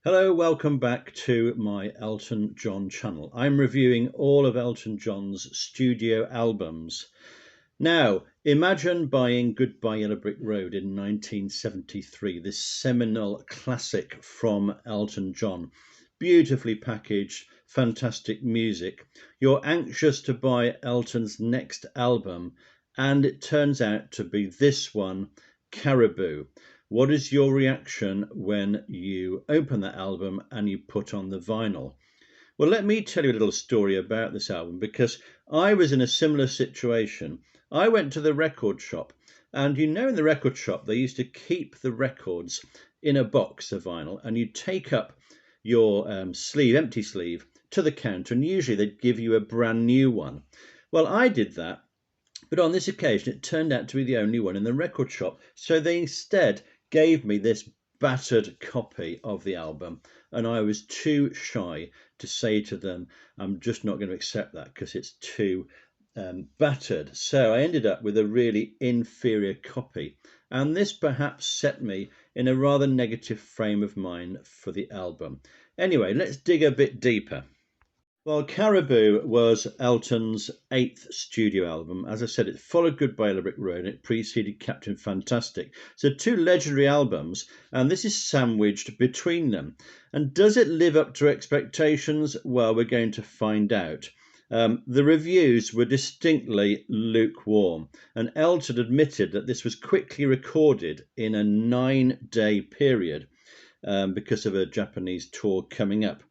Hello, welcome back to my Elton John channel. I'm reviewing all of Elton John's studio albums. Now, imagine buying Goodbye Yellow Brick Road in 1973, this seminal classic from Elton John. Beautifully packaged, fantastic music. You're anxious to buy Elton's next album, and it turns out to be this one, Caribou. What is your reaction when you open that album and you put on the vinyl? Well, let me tell you a little story about this album because I was in a similar situation. I went to the record shop, and in the record shop they used to keep the records in a box of vinyl, and you'd take up your empty sleeve, to the counter, and usually they'd give you a brand new one. Well, I did that, but on this occasion it turned out to be the only one in the record shop, so they instead gave me this battered copy of the album, and I was too shy to say to them, I'm just not going to accept that because it's too battered. So I ended up with a really inferior copy, and this perhaps set me in a rather negative frame of mind for the album. Anyway, let's dig a bit deeper. Well, Caribou was Elton's 8th studio album. As I said, it followed Goodbye Yellow Brick Road and it preceded Captain Fantastic. So two legendary albums, and this is sandwiched between them. And does it live up to expectations? Well, we're going to find out. The reviews were distinctly lukewarm, and Elton admitted that this was quickly recorded in a 9-day period because of a Japanese tour coming up.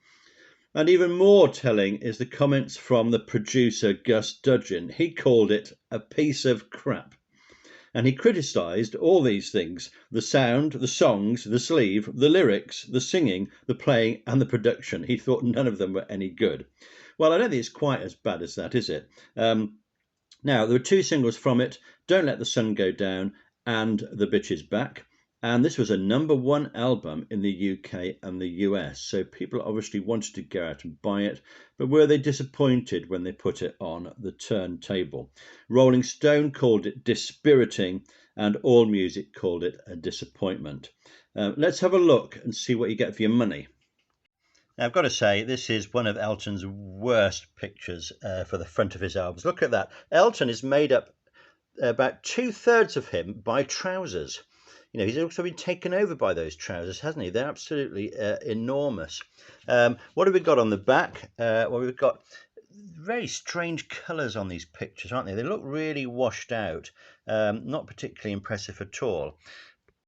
And even more telling is the comments from the producer Gus Dudgeon. He called it a piece of crap. And he criticised all these things: the sound, the songs, the sleeve, the lyrics, the singing, the playing and the production. He thought none of them were any good. Well, I don't think it's quite as bad as that, is it? Now, there were two singles from it, Don't Let the Sun Go Down and The Bitch Is Back. And this was a #1 album in the UK and the US, so people obviously wanted to go out and buy it, but were they disappointed when they put it on the turntable? Rolling Stone called it dispiriting, and AllMusic called it a disappointment. Let's have a look and see what you get for your money. Now, I've got to say, this is one of Elton's worst pictures for the front of his albums. Look at that. Elton is made up about 2/3 of him by trousers. He's also been taken over by those trousers, hasn't he? They're absolutely enormous. What have we got on the back? Well, we've got very strange colours on these pictures, aren't they? They look really washed out, not particularly impressive at all.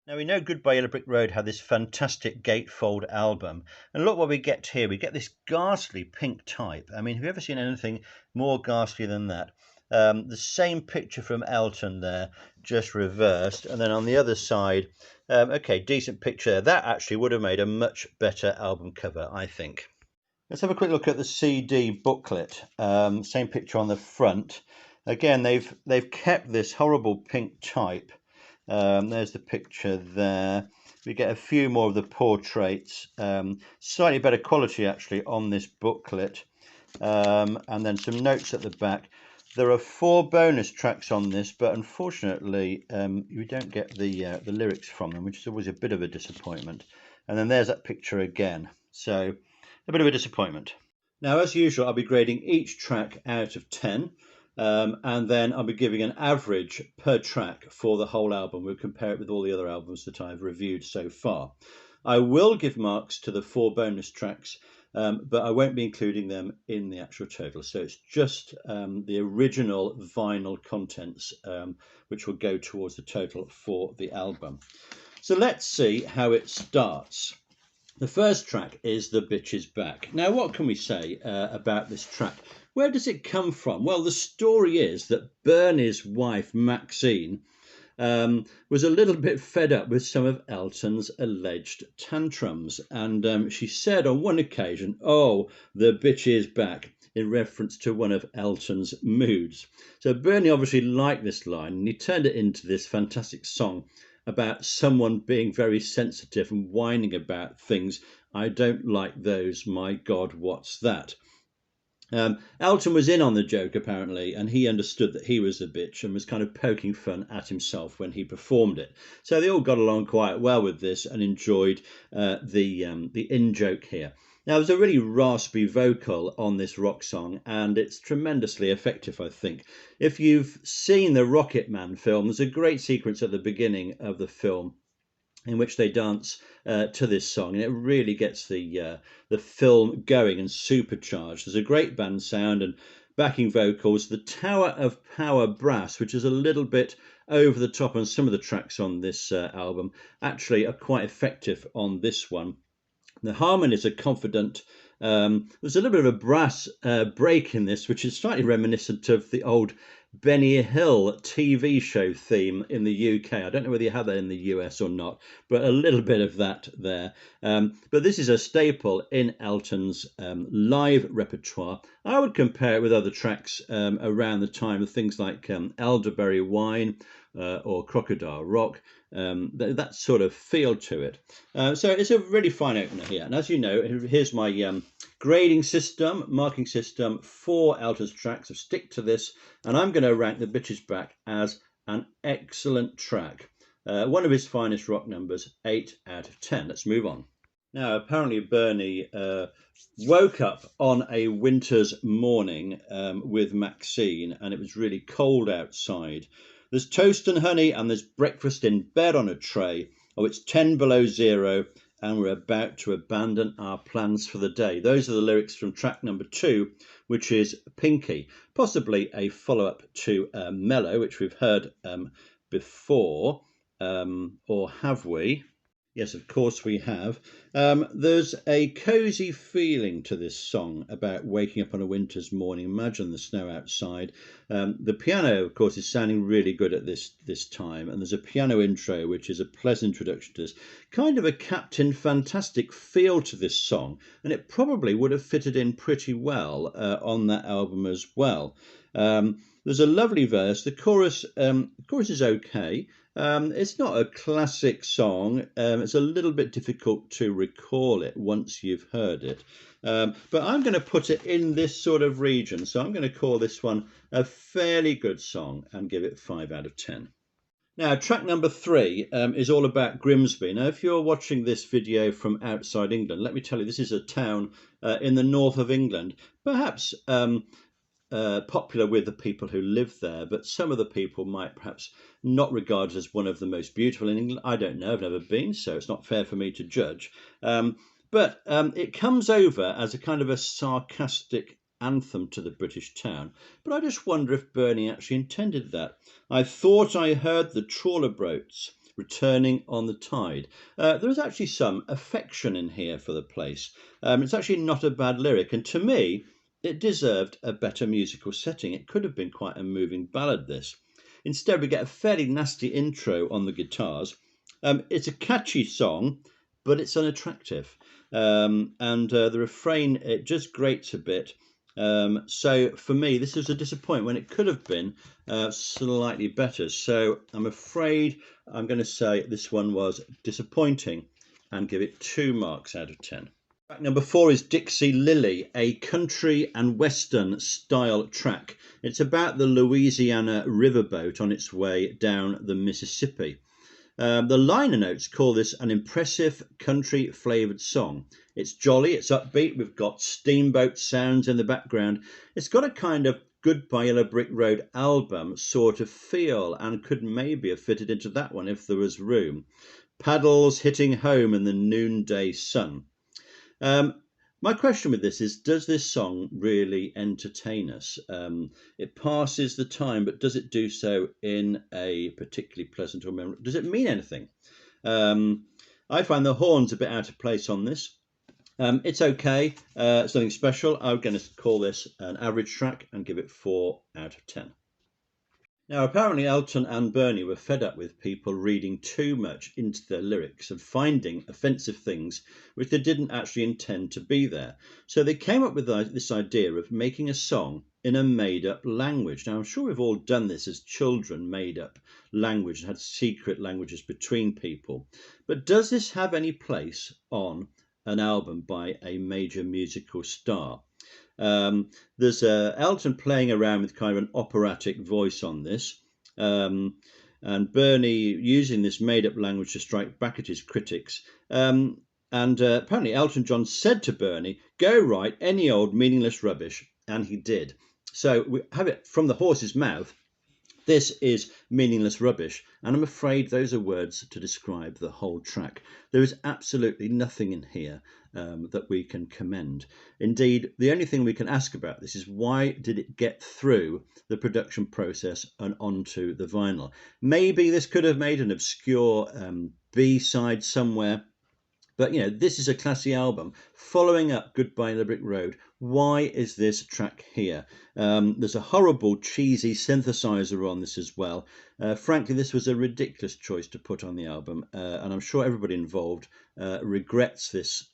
Now, we know Goodbye Yellow Brick Road had this fantastic gatefold album, and look what we get here. We get this ghastly pink type. I mean, have you ever seen anything more ghastly than that? The same picture from Elton there, just reversed, and then on the other side, okay, decent picture. That actually would have made a much better album cover, I think. Let's have a quick look at the CD booklet. Same picture on the front. Again, they've kept this horrible pink type. There's the picture there. We get a few more of the portraits. Slightly better quality actually on this booklet, and then some notes at the back. There are 4 bonus tracks on this, but unfortunately we don't get the lyrics from them, which is always a bit of a disappointment. And then there's that picture again, so a bit of a disappointment. Now, as usual, I'll be grading each track out of 10, and then I'll be giving an average per track for the whole album. We'll compare it with all the other albums that I've reviewed so far. I will give marks to the 4 bonus tracks, but I won't be including them in the actual total. So it's just the original vinyl contents, which will go towards the total for the album. So let's see how it starts. The first track is The Bitch Is Back. Now, what can we say about this track? Where does it come from? Well, the story is that Bernie's wife, Maxine, was a little bit fed up with some of Elton's alleged tantrums, and she said on one occasion, "Oh, the bitch is back," in reference to one of Elton's moods. So Bernie obviously liked this line, and he turned it into this fantastic song about someone being very sensitive and whining about things. I don't like those, my God, what's that? Elton was in on the joke apparently, and he understood that he was a bitch and was kind of poking fun at himself when he performed it. So they all got along quite well with this and enjoyed the in-joke here. Now, there's a really raspy vocal on this rock song, and it's tremendously effective, I think. If you've seen the Rocket Man film, there's a great sequence at the beginning of the film in which they dance to this song, and it really gets the film going and supercharged. There's a great band sound and backing vocals. The Tower of Power brass, which is a little bit over the top on some of the tracks on this album, actually are quite effective on this one. The harmonies are confident. There's a little bit of a brass break in this, which is slightly reminiscent of the old Benny Hill TV show theme in the UK. I don't know whether you have that in the US or not, but a little bit of that there. But this is a staple in Elton's live repertoire. I would compare it with other tracks around the time of things like Elderberry Wine or Crocodile Rock. That sort of feel to it. So it's a really fine opener here. And as you know, here's my grading system, marking system for Elton's tracks. So stick to this, and I'm going to rank The Bitches Back as an excellent track. One of his finest rock numbers, 8 out of 10. Let's move on. Now, apparently Bernie woke up on a winter's morning with Maxine, and it was really cold outside. There's toast and honey, and there's breakfast in bed on a tray. Oh, it's 10 below zero, and we're about to abandon our plans for the day. Those are the lyrics from track number 2, which is Pinky, possibly a follow-up to Mellow, which we've heard before, or have we? Yes, of course we have. There's a cosy feeling to this song about waking up on a winter's morning. Imagine the snow outside. The piano, of course, is sounding really good at this time, and there's a piano intro, which is a pleasant introduction to this. Kind of a Captain Fantastic feel to this song, and it probably would have fitted in pretty well on that album as well. There's a lovely verse. The chorus is okay. It's not a classic song. It's a little bit difficult to recall it once you've heard it. But I'm going to put it in this sort of region. So I'm going to call this one a fairly good song and give it 5 out of 10. Now, track number 3 is all about Grimsby. Now, if you're watching this video from outside England, let me tell you, this is a town in the north of England. Perhaps popular with the people who live there, but some of the people might perhaps not regard it as one of the most beautiful in England. I don't know, I've never been, so it's not fair for me to judge. But it comes over as a kind of a sarcastic anthem to the British town. But I just wonder if Bernie actually intended that. I thought I heard the trawler boats returning on the tide. There is actually some affection in here for the place. It's actually not a bad lyric, and to me, it deserved a better musical setting. It could have been quite a moving ballad, this. Instead, we get a fairly nasty intro on the guitars. It's a catchy song, but it's unattractive. And the refrain, it just grates a bit. So for me, this was a disappointment when it could have been slightly better. So I'm afraid I'm going to say this one was disappointing and give it 2 marks out of 10. Track number 4 is Dixie Lily, a country and western style track. It's about the Louisiana riverboat on its way down the Mississippi. The liner notes call this an impressive country flavoured song. It's jolly, it's upbeat, we've got steamboat sounds in the background. It's got a kind of Goodbye Yellow Brick Road album sort of feel, and could maybe have fitted into that one if there was room. Paddles hitting home in the noonday sun. My question with this is, does this song really entertain us? It passes the time, but does it do so in a particularly pleasant or memorable? Does it mean anything? I find the horns a bit out of place on this. It's okay. It's nothing special. I'm going to call this an average track and give it 4 out of 10. Now, apparently Elton and Bernie were fed up with people reading too much into their lyrics and finding offensive things which they didn't actually intend to be there. So they came up with this idea of making a song in a made-up language. Now, I'm sure we've all done this as children, made up language and had secret languages between people. But does this have any place on an album by a major musical star? There's Elton playing around with kind of an operatic voice on this, and Bernie using this made-up language to strike back at his critics. And apparently Elton John said to Bernie, "Go write any old meaningless rubbish," and he did. So we have it from the horse's mouth. This is meaningless rubbish, and I'm afraid those are words to describe the whole track. There is absolutely nothing in here that we can commend. Indeed, the only thing we can ask about this is why did it get through the production process and onto the vinyl? Maybe this could have made an obscure B-side somewhere. But, you know, this is a classy album. Following up Goodbye Yellow Brick Road, why is this track here? There's a horrible, cheesy synthesizer on this as well. Frankly, this was a ridiculous choice to put on the album, and I'm sure everybody involved regrets this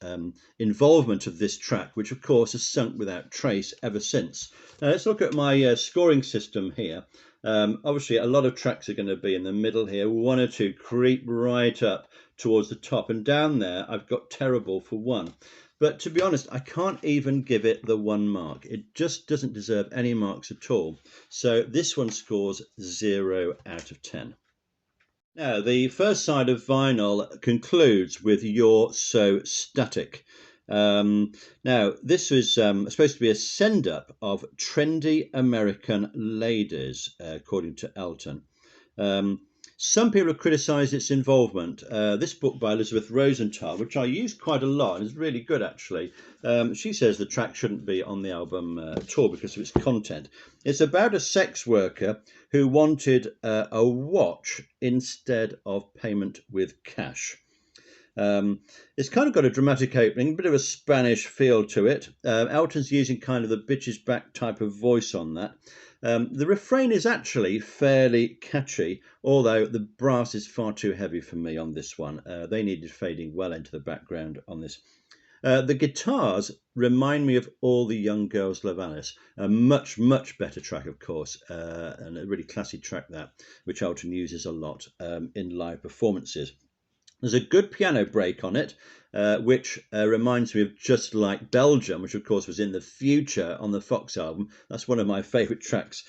involvement of this track, which, of course, has sunk without trace ever since. Let's look at my scoring system here. Obviously, a lot of tracks are going to be in the middle here. One or two creep right up towards the top, and down there I've got terrible for 1. But to be honest, I can't even give it the 1 mark. It just doesn't deserve any marks at all. So this one scores 0 out of 10. Now, the first side of vinyl concludes with You're So Static. Now, this was supposed to be a send-up of trendy American ladies, according to Elton. Some people have criticised its involvement. This book by Elizabeth Rosenthal, which I use quite a lot, and is really good actually. She says the track shouldn't be on the album at all because of its content. It's about a sex worker who wanted a watch instead of payment with cash. It's kind of got a dramatic opening, a bit of a Spanish feel to it. Elton's using kind of the bitches back type of voice on that. The refrain is actually fairly catchy, although the brass is far too heavy for me on this one. They needed fading well into the background on this. The guitars remind me of All the Young Girls Love Alice, a much, much better track, of course, and a really classy track that, which Elton uses a lot in live performances. There's a good piano break on it, which reminds me of Just Like Belgium, which of course was in the future on the Fox album. That's one of my favourite tracks.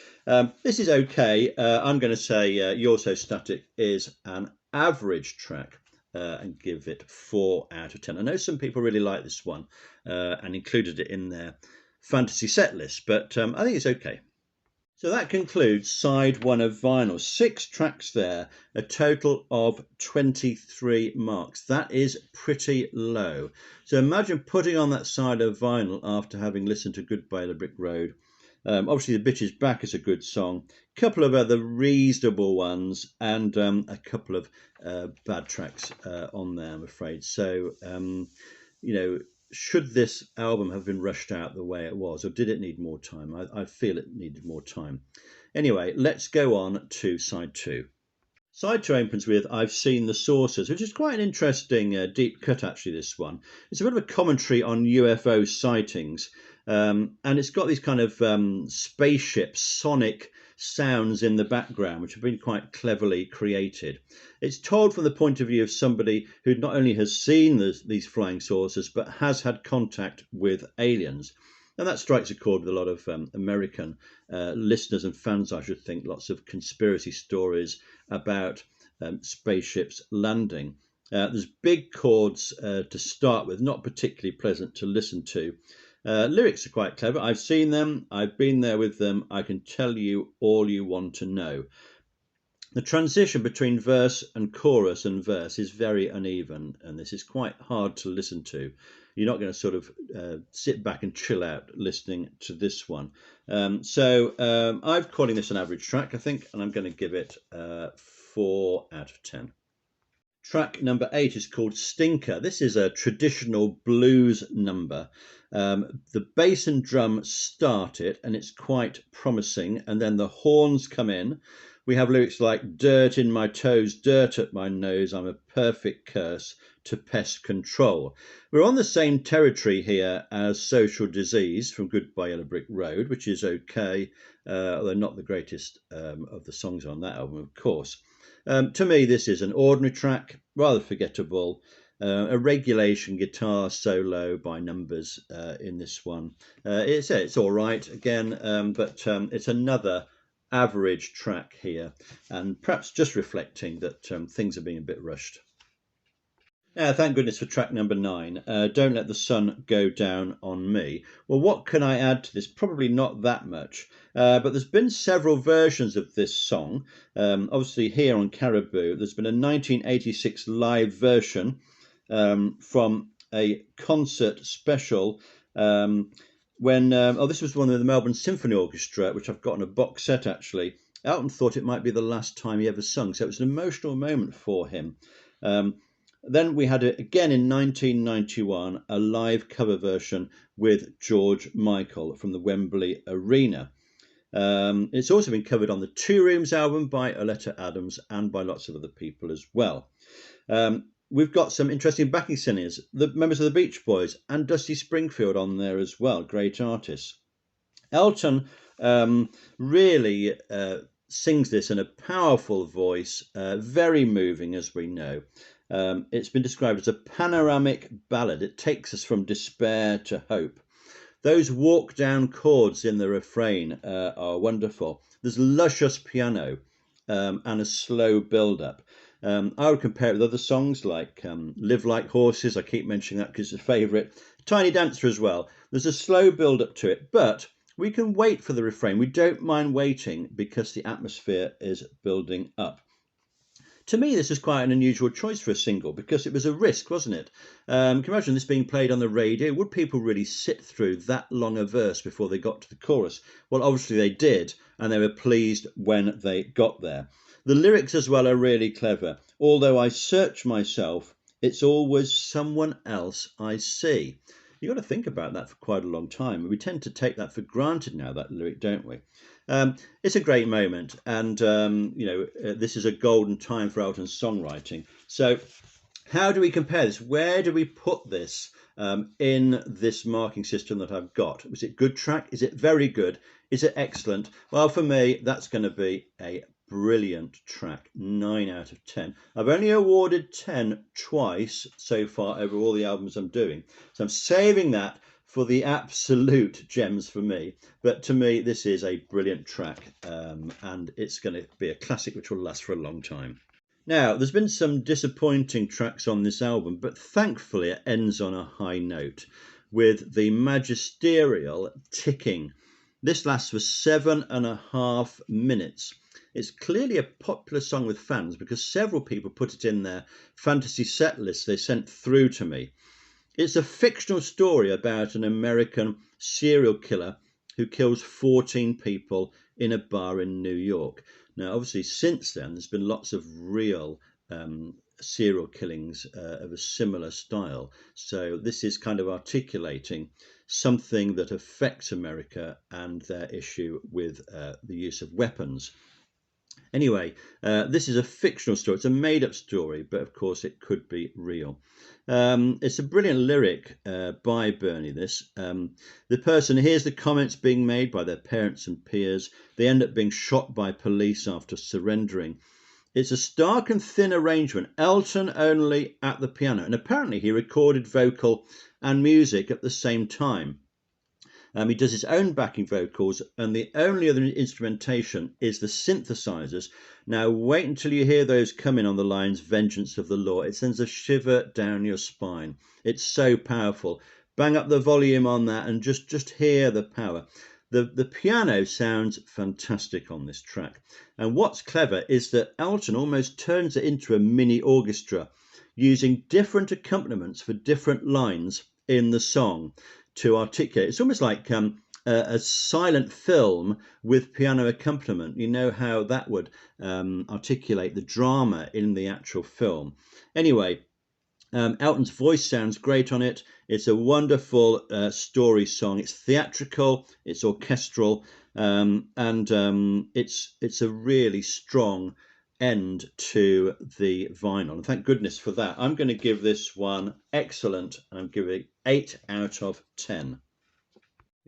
This is okay. I'm going to say You're So Static is an average track and give it 4 out of 10. I know some people really like this one and included it in their fantasy set list, but I think it's okay. So that concludes side 1 of vinyl. 6 tracks there, a total of 23 marks. That is pretty low. So imagine putting on that side of vinyl after having listened to Goodbye Yellow Brick Road. Obviously, The Bitch Is Back is a good song. A couple of other reasonable ones, and a couple of bad tracks on there, I'm afraid. So, you know, should this album have been rushed out the way it was, or did it need more time? I feel it needed more time. Anyway, let's go on to side 2. Side 2 opens with I've Seen the Saucers, which is quite an interesting deep cut, actually, this one. It's a bit of a commentary on UFO sightings, and it's got these kind of spaceship sonic sounds in the background, which have been quite cleverly created. It's told from the point of view of somebody who not only has seen these flying saucers, but has had contact with aliens. And that strikes a chord with a lot of American listeners and fans, I should think. Lots of conspiracy stories about spaceships landing. There's big chords to start with, not particularly pleasant to listen to. Lyrics are quite clever. I've seen them, I've been there with them, I can tell you all you want to know. The transition between verse and chorus and verse is very uneven, and this is quite hard to listen to. You're not going to sort of sit back and chill out listening to this one. I'm calling this an average track, I think, and I'm going to give it 4 out of 10. Track number 8 is called Stinker. This is a traditional blues number. The bass and drum start it, and it's quite promising, and then the horns come in. We have lyrics like dirt in my toes, dirt at my nose, I'm a perfect curse to pest control. We're on the same territory here as Social Disease from Goodbye Yellow Brick Road, which is okay, although not the greatest of the songs on that album, of course. To me, this is an ordinary track, rather forgettable. A regulation guitar solo by Numbers in this one. It's all right again, but it's another average track here, and perhaps just reflecting that things are being a bit rushed. Now, thank goodness for track number 9, Don't Let the Sun Go Down on Me. Well, what can I add to this? Probably not that much, but there's been several versions of this song. Obviously, here on Caribou, there's been a 1986 live version from a concert special this was one of the Melbourne Symphony Orchestra, which I've got on a box set actually. Elton thought it might be the last time he ever sung, so it was an emotional moment for him. Then we had it again in 1991, a live cover version with George Michael from the Wembley Arena. It's also been covered on the Two Rooms album by Oleta Adams and by lots of other people as well. We've got some interesting backing singers, the members of the Beach Boys and Dusty Springfield on there as well, great artists. Elton really sings this in a powerful voice, very moving, as we know. It's been described as a panoramic ballad. It takes us from despair to hope. Those walk down chords in the refrain are wonderful. There's luscious piano and a slow build up. I would compare it with other songs like Live Like Horses. I keep mentioning that because it's a favourite. Tiny Dancer as well. There's a slow build up to it, but we can wait for the refrain. We don't mind waiting because the atmosphere is building up. To me, this is quite an unusual choice for a single because it was a risk, wasn't it? Can you imagine this being played on the radio? Would people really sit through that long a verse before they got to the chorus? Well, obviously they did, and they were pleased when they got there. The lyrics as well are really clever. Although I search myself, it's always someone else I see. You've got to think about that for quite a long time. We tend to take that for granted now, that lyric, don't we? It's a great moment, and this is a golden time for Elton's songwriting. So how do we compare this? Where do we put this in this marking system that I've got? Was it good track? Is it very good? Is it excellent? Well, for me, that's going to be a brilliant track, 9 out of 10. I've only awarded 10 twice so far over all the albums I'm doing, so I'm saving that for the absolute gems for me. But to me, this is a brilliant track, and it's going to be a classic which will last for a long time. Now, there's been some disappointing tracks on this album, but thankfully it ends on a high note with the magisterial Ticking. This lasts for 7.5 minutes. It's clearly a popular song with fans because several people put it in their fantasy set lists they sent through to me. It's a fictional story about an American serial killer who kills 14 people in a bar in New York. Now, obviously, since then, there's been lots of real serial killings of a similar style. So this is kind of articulating something that affects America and their issue with the use of weapons. Anyway, this is a fictional story. It's a made-up story, but of course it could be real. It's a brilliant lyric by Bernie, this. The person hears the comments being made by their parents and peers. They end up being shot by police after surrendering. It's a stark and thin arrangement, Elton only at the piano. And apparently he recorded vocal and music at the same time. He does his own backing vocals, and the only other instrumentation is the synthesizers. Now, wait until you hear those come in on the lines, vengeance of the law. It sends a shiver down your spine. It's so powerful. Bang up the volume on that and just hear the power. The piano sounds fantastic on this track. And what's clever is that Elton almost turns it into a mini orchestra, using different accompaniments for different lines in the song to articulate. It's almost like a silent film with piano accompaniment. You know how that would articulate the drama in the actual film. Anyway, Elton's voice sounds great on it. It's a wonderful story song. It's theatrical, it's orchestral, and it's a really strong end to the vinyl, and thank goodness for that. I'm going to give this one excellent, and I'm giving 8 out of 10.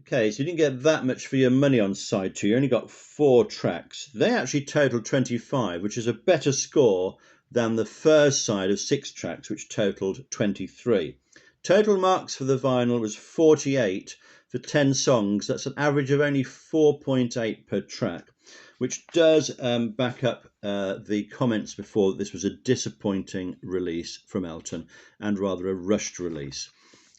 Okay, so you didn't get that much for your money on side 2. You only got 4 tracks. They actually total 25, which is a better score than the first side of 6 tracks, which totalled 23. Total marks for the vinyl was 48 for 10 songs. That's an average of only 4.8 per track, which does back up the comments before that this was a disappointing release from Elton and rather a rushed release.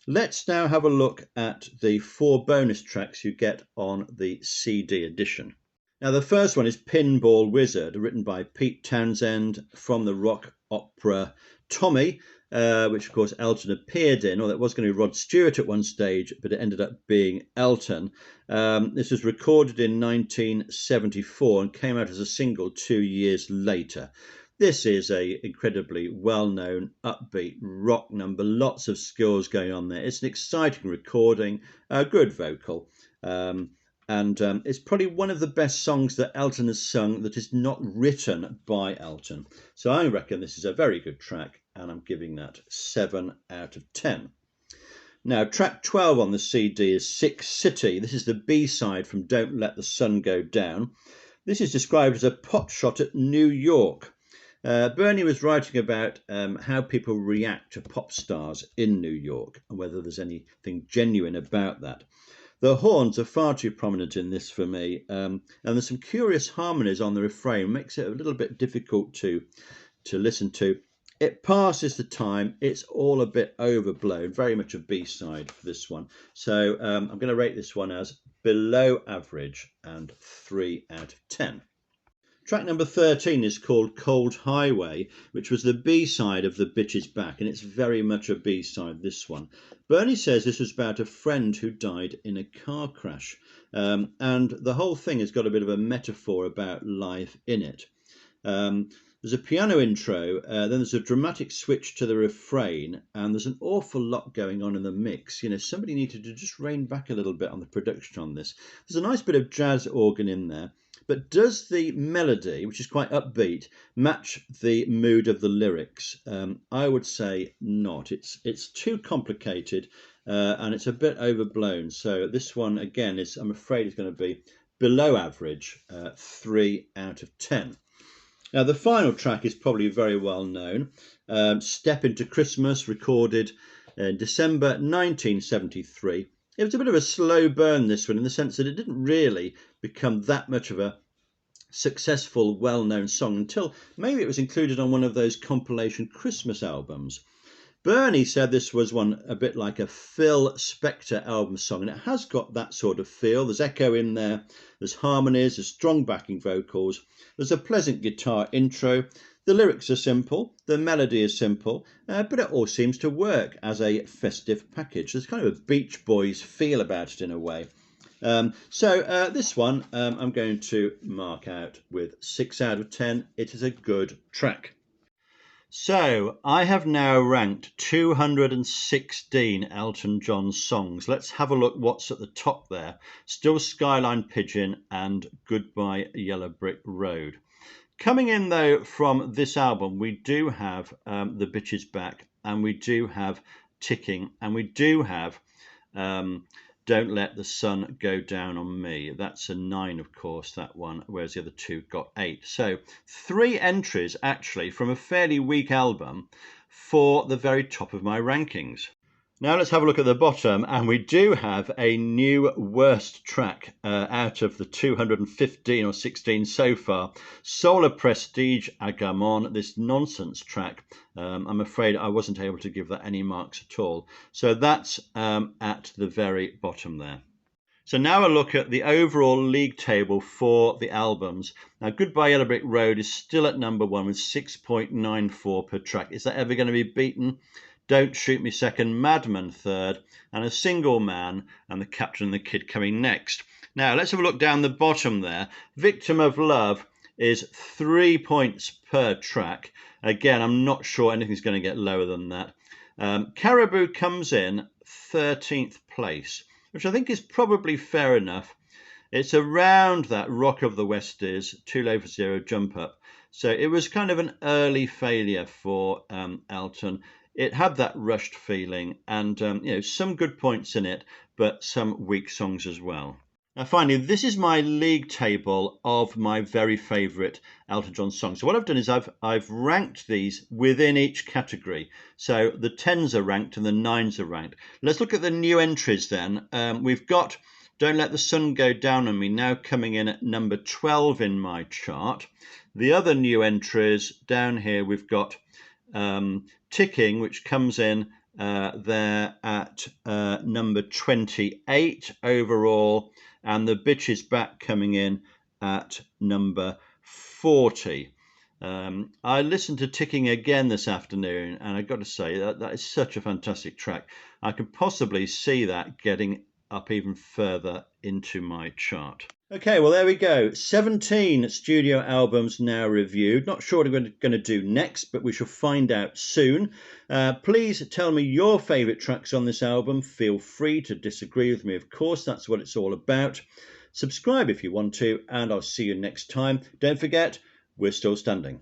Let's now have a look at the 4 bonus tracks you get on the CD edition. Now, the first one is Pinball Wizard, written by Pete Townshend from the rock opera Tommy, which of course Elton appeared in, or that was going to be Rod Stewart at one stage, but it ended up being Elton. This was recorded in 1974 and came out as a single 2 years later. This is an incredibly well-known, upbeat rock number, lots of skills going on there. It's an exciting recording, a good vocal, and it's probably one of the best songs that Elton has sung that is not written by Elton. So I reckon this is a very good track, and I'm giving that 7 out of 10. Now, track 12 on the CD is Sick City. This is the B-side from Don't Let the Sun Go Down. This is described as a pot shot at New York. Bernie was writing about how people react to pop stars in New York and whether there's anything genuine about that. The horns are far too prominent in this for me, and there's some curious harmonies on the refrain, makes it a little bit difficult to listen to. It passes the time, it's all a bit overblown, very much a B-side for this one. So I'm going to rate this one as below average and 3 out of 10. Track number 13 is called Cold Highway, which was the B-side of The Bitch Is Back, and it's very much a B-side, this one. Bernie says this was about a friend who died in a car crash, and the whole thing has got a bit of a metaphor about life in it. There's a piano intro, then there's a dramatic switch to the refrain, and there's an awful lot going on in the mix. You know, somebody needed to just rein back a little bit on the production on this. There's a nice bit of jazz organ in there. But does the melody, which is quite upbeat, match the mood of the lyrics? I would say not. It's too complicated and it's a bit overblown. So this one, again, I'm afraid is going to be below average, 3 out of 10. Now, the final track is probably very well known. Step Into Christmas, recorded in December 1973. It was a bit of a slow burn, this one, in the sense that it didn't really become that much of a successful, well-known song until maybe it was included on one of those compilation Christmas albums. Bernie said this was one a bit like a Phil Spector album song, and it has got that sort of feel. There's echo in there, there's harmonies, there's strong backing vocals, there's a pleasant guitar intro. The lyrics are simple, the melody is simple, but it all seems to work as a festive package. There's kind of a Beach Boys feel about it in a way. So this one I'm going to mark out with 6 out of 10. It is a good track. So I have now ranked 216 Elton John songs. Let's have a look what's at the top there. Still Skyline Pigeon and Goodbye Yellow Brick Road. Coming in, though, from this album, we do have The Bitch Is Back, and we do have Ticking, and we do have Don't Let the Sun Go Down on Me. That's a 9, of course, that one, whereas the other 2 got 8. So 3 entries, actually, from a fairly weak album for the very top of my rankings. Now let's have a look at the bottom, and we do have a new worst track out of the 215 or 16 so far. Solar Prestige à Gammon, this nonsense track. I'm afraid I wasn't able to give that any marks at all. So that's at the very bottom there. So now a look at the overall league table for the albums. Now, Goodbye Yellow Brick Road is still at number 1 with 6.94 per track. Is that ever going to be beaten? Don't Shoot Me second, Madman third, and A Single Man and The Captain and the Kid coming next. Now, let's have a look down the bottom there. Victim of Love is 3 points per track. Again, I'm not sure anything's going to get lower than that. Caribou comes in 13th place, which I think is probably fair enough. It's around that Rock of the West is, Too Low for Zero, Jump Up. So it was kind of an early failure for Elton. It had that rushed feeling and, some good points in it, but some weak songs as well. Now, finally, this is my league table of my very favourite Elton John songs. So what I've done is I've ranked these within each category. So the 10s are ranked and the 9s are ranked. Let's look at the new entries then. We've got Don't Let the Sun Go Down on Me now coming in at number 12 in my chart. The other new entries down here, we've got Ticking, which comes in there at number 28 overall, and The Bitch Is Back coming in at number 40. I listened to Ticking again this afternoon, and I've got to say that is such a fantastic track. I could possibly see that getting up even further into my chart. Okay, well, there we go. 17 studio albums now reviewed. Not sure what I'm going to do next, but we shall find out soon. Please tell me your favourite tracks on this album. Feel free to disagree with me, of course. That's what it's all about. Subscribe if you want to, and I'll see you next time. Don't forget, we're still standing.